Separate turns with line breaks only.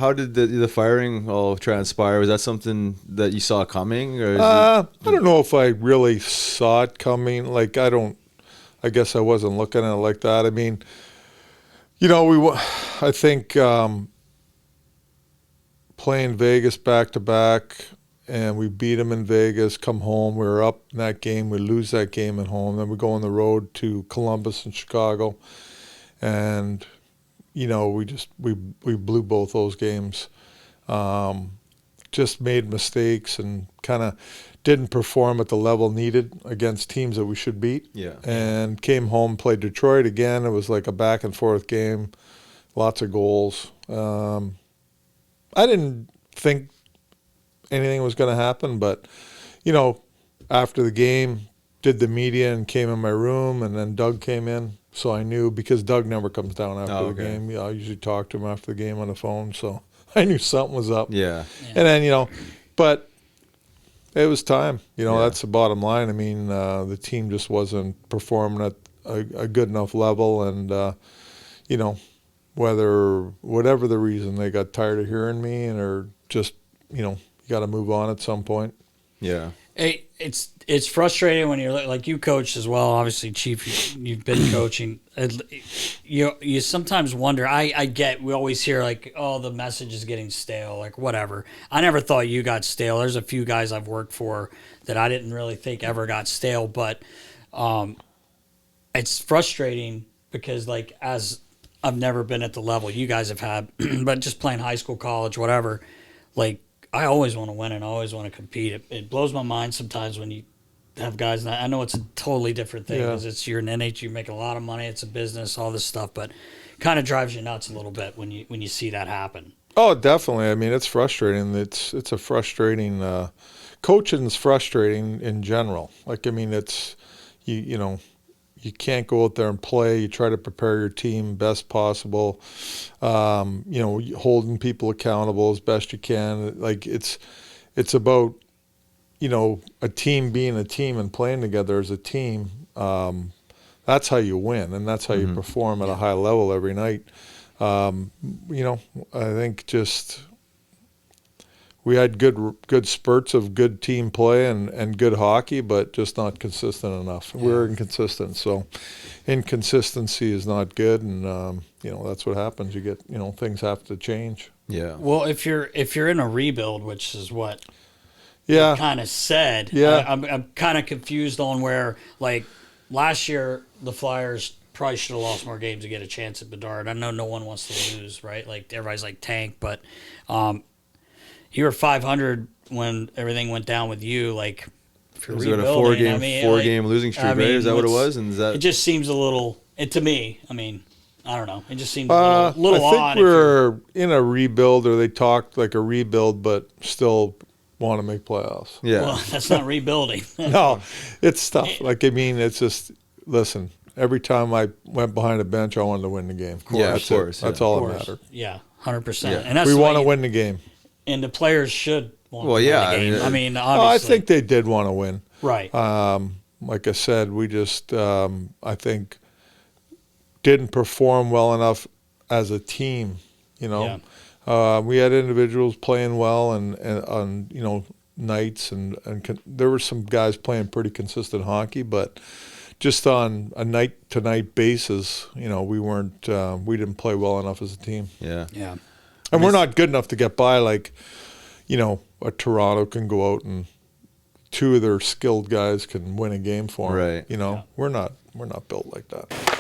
how did the firing all transpire? Was that something that you saw coming, or
I don't know if I really saw it coming. Like I guess I wasn't looking at it like that. I mean, I think playing Vegas back to back, and we beat them in Vegas. Come home, we were up in that game. We lose that game at home. Then we go on the road to Columbus and Chicago, and we blew both those games. Just made mistakes and kind of didn't perform at the level needed against teams that we should beat.
Yeah.
And came home, played Detroit again. It was like a back and forth game, lots of goals. I didn't think anything was going to happen, but after the game, did the media and came in my room, and then Doug came in. So I knew, because Doug never comes down after the game. I usually talk to him after the game on the phone, so I knew something was up.
Yeah.
And then, but it was time. That's the bottom line. I mean, the team just wasn't performing at a good enough level, and, whatever the reason, they got tired of hearing me, or just, you got to move on at some point.
Yeah.
Hey, it's frustrating when you're like you coached as well. Obviously, Chief, you've been coaching. You sometimes wonder. We always hear like, oh, the message is getting stale, like whatever. I never thought you got stale. There's a few guys I've worked for that I didn't really think ever got stale, but it's frustrating because like as I've never been at the level you guys have had, but just playing high school, college, whatever, like. I always want to win and I always want to compete. It blows my mind sometimes when you have guys. And I know it's a totally different thing because you're an NH, you're making a lot of money, it's a business, all this stuff, but it kind of drives you nuts a little bit when you see that happen.
Oh, definitely. I mean, it's frustrating. It's a frustrating. Coaching is frustrating in general. Like, I mean, it's you can't go out there and play. You try to prepare your team best possible. Holding people accountable as best you can. Like it's about, a team being a team and playing together as a team. That's how you win, and that's how you perform at a high level every night. I think just we had good spurts of good team play and good hockey, but just not consistent enough. Yeah. We're inconsistent, so inconsistency is not good, and that's what happens. You get things have to change.
Yeah.
Well, if you're in a rebuild, which is what
you
kind of said, I'm kind of confused on where like last year the Flyers probably should have lost more games to get a chance at Bedard. I know no one wants to lose, right? Like everybody's like tank, but. You were 500 when everything went down with you. Like, if you're rebuilding,
a four-game losing streak, right? Is that what it was? And
it just seems a little. To me, I mean, I don't know. It just seems a little odd.
I think we're in a rebuild, or they talked like a rebuild, but still want to make playoffs.
Yeah,
well, that's not rebuilding.
No, it's tough. Like, I mean, it's just listen. Every time I went behind a bench, I wanted to win the game. Of
course.
That's all that mattered.
Yeah, 100%.
And that's we want to win the game.
And the players should want to win the game. I mean, obviously.
I think they did want to win.
Right.
Like I said, we just, I think, didn't perform well enough as a team, Yeah. We had individuals playing well and on, nights, and there were some guys playing pretty consistent hockey, but just on a night-to-night basis, we didn't play well enough as a team.
Yeah.
Yeah.
And we're not good enough to get by like, a Toronto can go out and two of their skilled guys can win a game for them.
Right.
We're not built like that.